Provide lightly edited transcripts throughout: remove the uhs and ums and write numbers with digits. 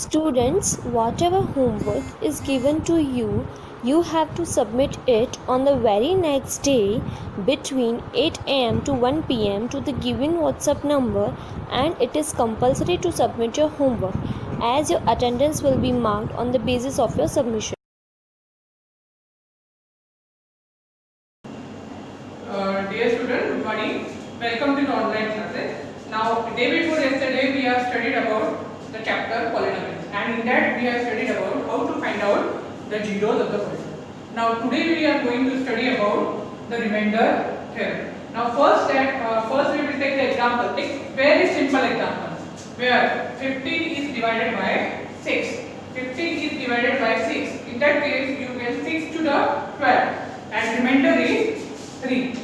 Students, whatever homework is given to you, you have to submit it on the very next day between 8 am to 1 pm to the given WhatsApp number, and it is compulsory to submit your homework as your attendance will be marked on the basis of your submission. Dear student, good morning. Welcome to the online classes. Now, day before yesterday, we have studied about the chapter polynomials, and in that we have studied about how to find out the zeros of the polynomial. Now, today we are going to study about the remainder theorem. Now, first we will take the example. It's very simple example where 15 is divided by 6. 15 is divided by 6. In that case, you get 6 to the 12, and remainder is 3.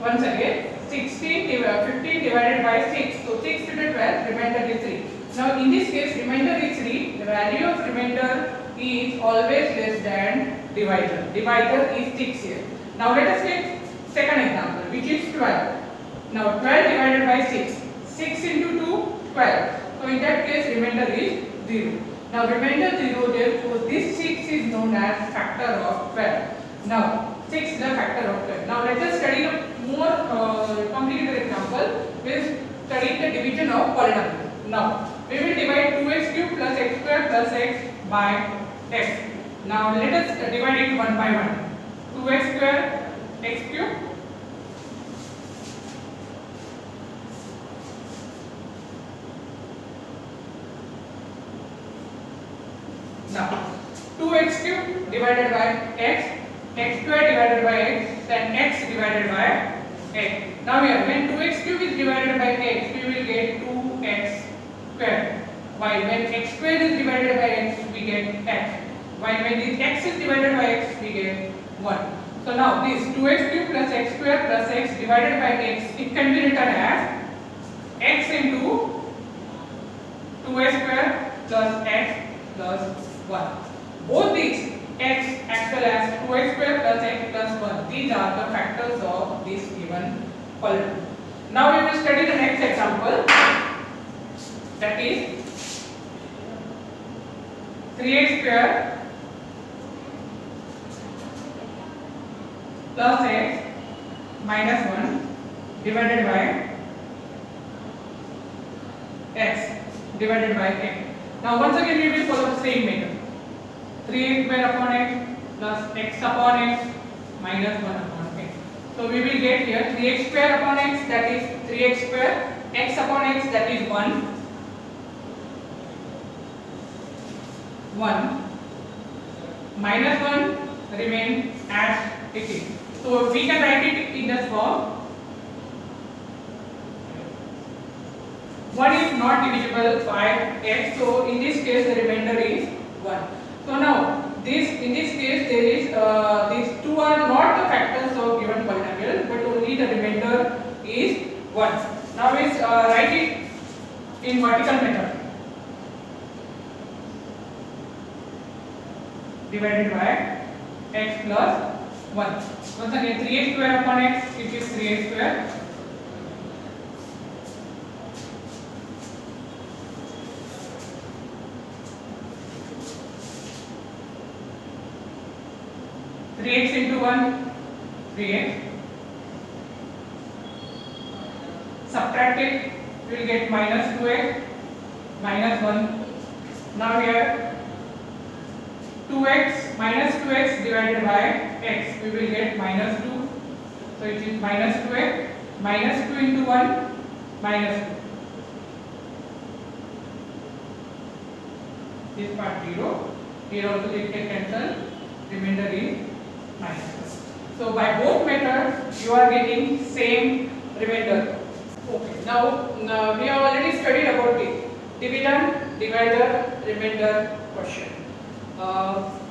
Once again, 15 divided by 6. So 6 to the 12, remainder is 3. Now in this case, remainder is 3. The value of remainder is always less than divisor. Divisor is 6 here. Now let us take second example, which is 12. Now 12 divided by 6. 6 into 2, 12. So in that case, remainder is 0. Now remainder 0, therefore this 6 is known as factor of 12. Now 6 is the factor of 12. Now let us study a more complicated example. We will study the division of polynomial. Now we will divide 2x cube plus x square plus x by x. Now let us divide it one by one. 2x square x cube now 2x cube divided by x, x square divided by x, then x divided by x. Now here, when 2x cube is divided by x, we will get 2x square. While when x square is divided by x, we get x. While when this x is divided by x, we get 1. So now this 2x cube plus x square plus x divided by x, it can be written as x into 2x square plus x plus 1. Both these x as well as 2x square plus x plus 1, these are the factors of this given polynomial. Now we will study the next example, that is 3x square plus x minus 1 divided by x divided by x. Now once again we will follow the same method. 3x square upon x plus x upon x minus 1 upon x. So we will get here 3x square upon x, that is 3x square, x upon x, that is 1, 1, minus 1 remain as it is. So we can write it in this form. 1 is not divisible by x, so in this case the remainder is 1. So now in this case there is these two are not the factors of given polynomial, but only the remainder is 1. Now we write it in vertical method. Divided by x plus 1. Once again 3x square upon x, it is 3x square. 3x into 1, 3x. Subtract it, we will get minus 2x, minus 1. Now here 2x minus 2x divided by x, we will get minus 2. So it is minus 2x, minus 2 into 1, minus 2. This part 0. Here also it can cancel, remainder is minus 1. So by both methods you are getting same remainder. Okay. Now we have already studied about the dividend, divisor, remainder question.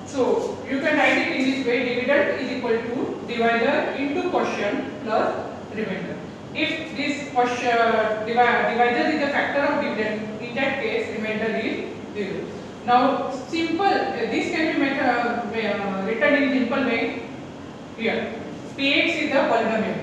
So you can write it in this way: dividend is equal to divisor into quotient plus remainder. If this divisor is a factor of dividend, in that case remainder is 0. Now simple, this can be written in simple way. Here px is the polynomial,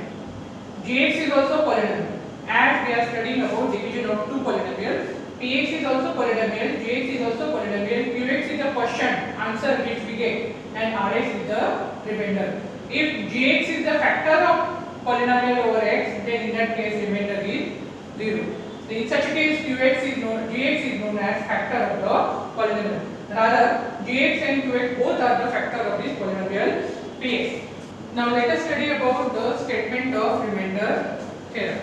gx is also polynomial. As we are studying about division of two polynomials, px Px is also polynomial, Gx is also polynomial, Qx is a question answer which we get, and Rx is the remainder. If Gx is the factor of polynomial over x, then in that case remainder is 0. In such a case, Gx is known as factor of the polynomial. Rather, Gx and Qx both are the factor of this polynomial Px. Now let us study about the statement of remainder theorem.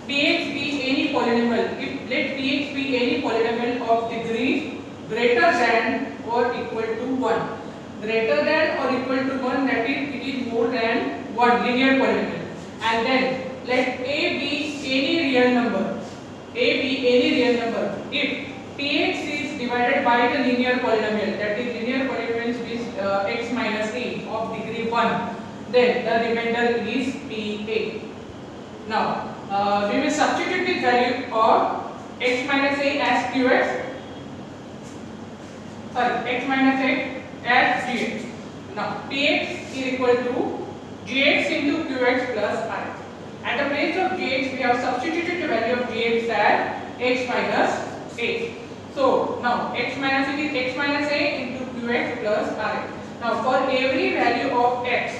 Px be any polynomial. Let Px be any polynomial of degree greater than or equal to 1. Greater than or equal to 1, that is, it is more than 1 linear polynomial. And then let A be any real number. A be any real number. If Px is divided by the linear polynomial, that is linear polynomial is x minus a of degree 1, then the remainder is Pa. Now we will substitute the value of x minus a as qx, x minus a as gx. Now Px is equal to gx into qx plus I. At the place of gx, we have substituted the value of gx as x minus a. So now x minus a is x minus a into qx plus I. Now for every value of x,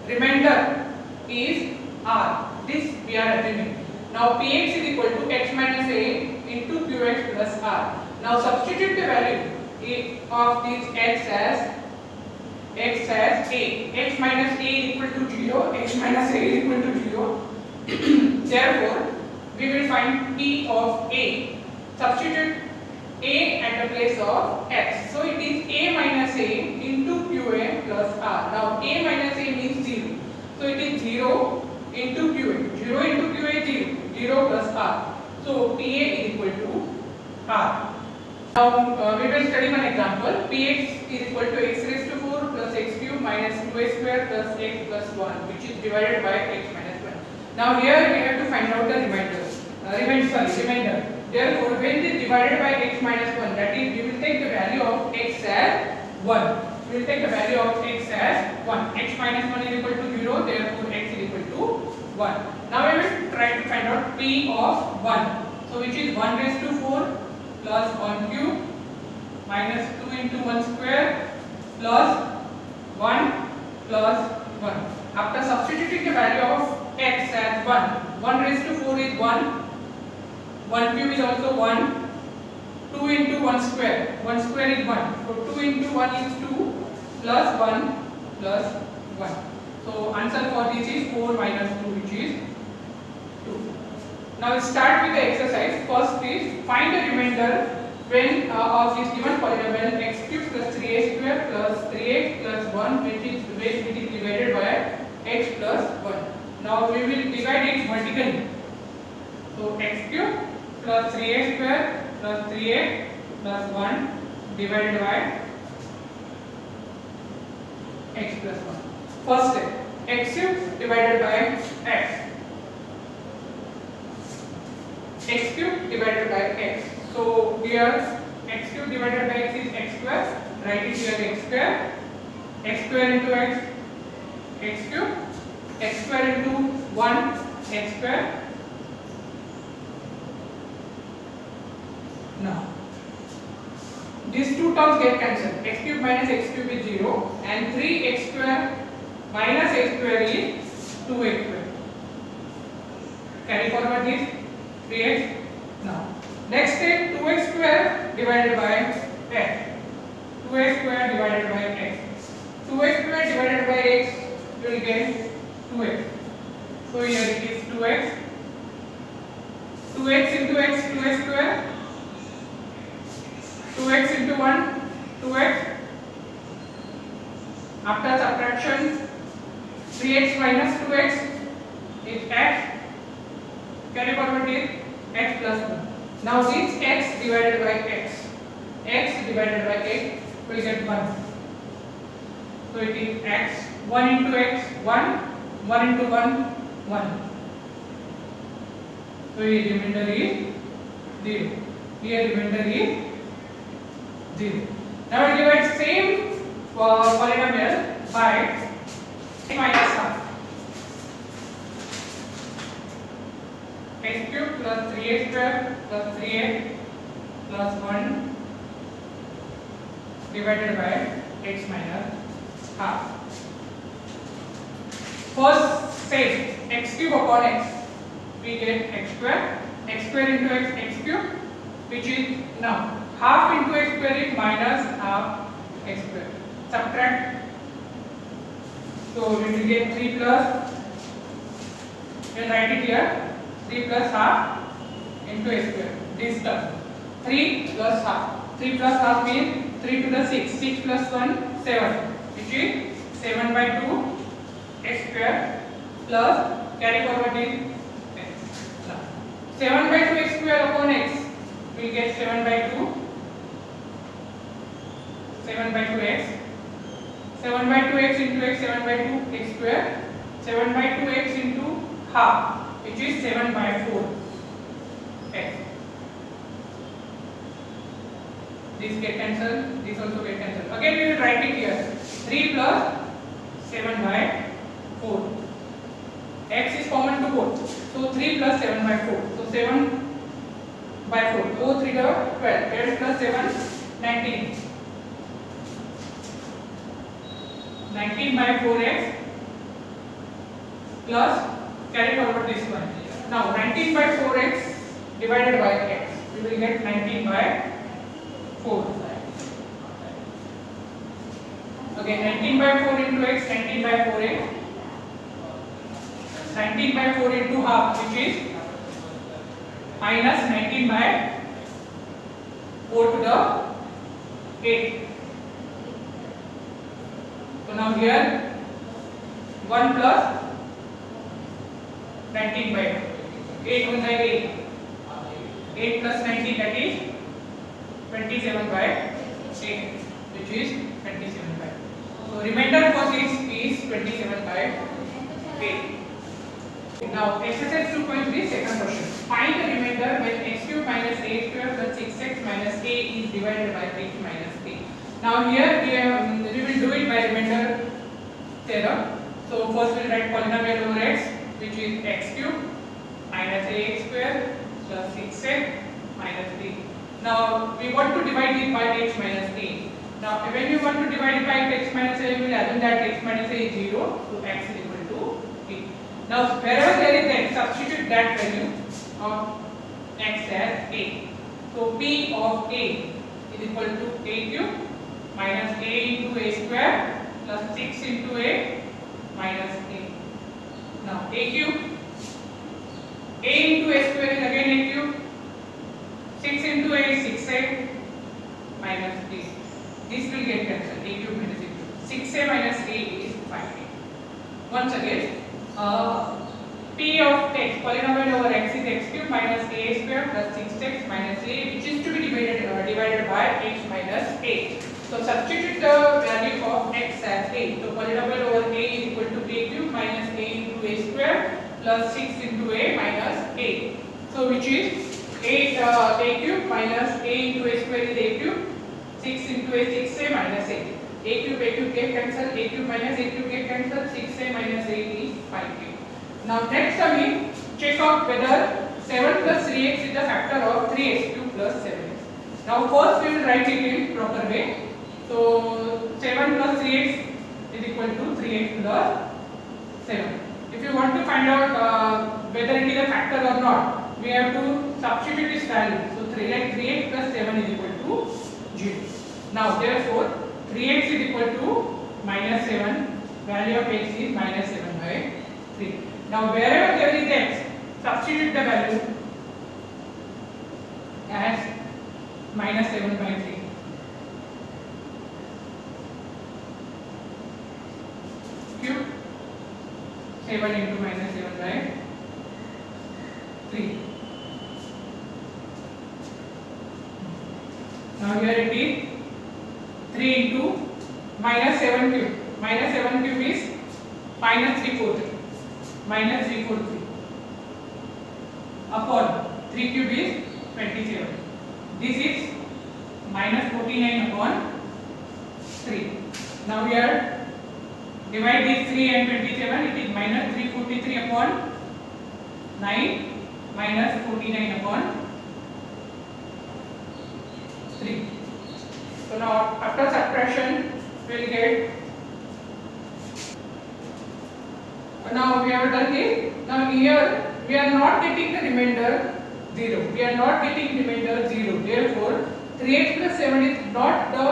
remainder is r. This we are assuming. Now Px is equal to x minus a into qx plus r. Now substitute the value of this x as a. X minus a is equal to 0. X minus a is equal to 0. Therefore, we will find P of a. Substitute a at the place of x. So it is a minus a into qa plus r. Now a minus a means 0. So it is 0 into qa. 0 into qa is 0. 0 plus r. So Pa is equal to r. Now we will study one example. Px is equal to x raised to 4 plus x cube minus 2a square plus x plus 1, which is divided by x minus 1. Now here we have to find out the remainder. Therefore, when it is divided by x minus 1, that is, we will take the value of x as 1. We will take the value of x as 1. X minus 1 is equal to 0, therefore x is equal to 1. Now we will try to find out P of 1. So which is 1 raised to 4 plus 1 cube minus 2 into 1 square plus 1 plus 1. After substituting the value of x as 1, 1 raised to 4 is 1, 1 cube is also 1, 2 into 1 square, 1 square is 1, so 2 into 1 is 2 plus 1 plus 1. So answer for this is 4 minus 2, which is 2. Now we start with the exercise. First is find the remainder when of this given polynomial x cube plus 3a square plus 3x plus 1, which is divided by x plus 1. Now we will divide it vertically. So x cube plus 3a square plus 3a plus 1 divided by x plus 1. First step, x cube divided by x. X cube divided by x. So here x cube divided by x is x square. Write it here x square. X square into x. X cube. X square into 1 x square. Now these two terms get cancelled. X cube minus x cube is 0 and 3x square minus x square is 2x square. Carry forward this 3x. Now next step, 2x square divided by x. 2x square divided by x. 2x square divided by x will get 2x. So here it is 2x. 2x into x, 2x square. 2x into 1, 2x. After subtraction, 3x minus 2x is x. Carry forward is x plus 1. Now this x divided by x divided by x will get 1. So it is x, 1 into x, 1, 1 into 1, 1. So here remainder is 0. Here remainder is 0. Now we divide same polynomial by x minus half. x cube plus 3x square plus 3x plus 1 divided by x minus half. First set x cube upon x, we get x square into x cube, which is now half into x square is minus half x square. Subtract. So we will get 3 plus, we will write it here, 3 plus half into x square. This term 3 plus half. 3 plus half means 3 to the 6. 6 plus 1 7, which is 7 by 2 x square plus carry forward in x. 7 by 2 x square upon x, we will get 7 by 2. 7 by 2x. 7 by 2x into x, 7 by 2 x square. 7 by 2x into half, which is 7 by 4 x. This get cancelled, this also get cancelled. Again we will write it here. 3 plus 7 by 4. X is common to both. So 3 plus 7 by 4. So 7 by 4. So 3 to 12. 12 plus 7, 19. 19 by 4x plus carry forward this one. Now 19 by 4x divided by x. We will get 19 by 4. Okay, 19 by 4 into x, 19 by 4x. 19 by 4 into half, which is minus 19 by 4 to the 8. So now here 1 plus 19 by 8 1 by 8. 8 plus 19, that is 27 by 8, which is 27 by. So remainder for this is 27 by 8. Now exercise 2.3, second question. Find the remainder when x cube minus a square plus 6x minus a is divided by x minus a. Now here we will do it by remainder theorem. So first we will write polynomial over x, which is x cube minus ax square plus 6x minus a. Now we want to divide it by x minus a. Now when we want to divide it by x minus a, we will assume that x minus a is 0, so x is equal to a. Now wherever there is x, substitute that value of x as a. So p of a is equal to a cube minus a into a square plus 6 into a minus a. Now a cube, a into a square is again a cube, 6 into a is 6a minus a. This will get cancelled, a cube minus a cube. 6a minus a is 5a. Once again, p of x, polynomial over x is x cube minus a square plus 6x minus a, which is to be divided by x minus a. So substitute the value of x as a. So polynomial over a is equal to a cube minus a into a square plus 6 into a minus a. So which is a cube minus a into a square is a cube, 6 into a 6a minus a. A cube get cancelled, a cube minus a cube get cancelled, 6a minus a is 5a. Now next we check out whether 7 plus 3x is the factor of 3x cube plus 7x. Now first we will write it in proper way. So 7 plus 3x is equal to 3x plus 7. If you want to find out whether it is a factor or not, we have to substitute this value. So 3x plus 7 is equal to 0. Now therefore 3x is equal to minus 7, value of x is minus 7 by 3. Now wherever there is x, substitute the value as minus 7 by 3. Cube 7 into minus 7 by 3. Now here it is 3 into minus 7 cube. Minus 7 cube is minus 343. Minus 343 upon 3 cube is 27. This is minus 49 upon 3. Now here divide this 3 and 27. It is minus 343 upon 9 minus 49 upon 3. So now after subtraction we will get, now we have done this. Now here we are not getting the remainder 0. We are not getting remainder 0. Therefore 3x plus 7 is not the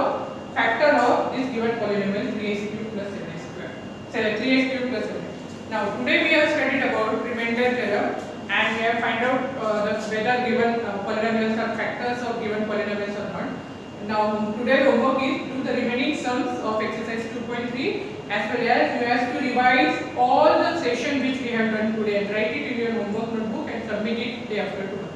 factor of this given polynomial 3x cube plus 7x square. So 3x cube plus 7. Now today we have studied about remainder theorem and we have find out whether given polynomials are factors of given polynomials or not. Now today's homework is do the remaining sums of exercise 2.3 as well as you have to revise all the session which we have done today and write it in your homework notebook and submit it day after tomorrow.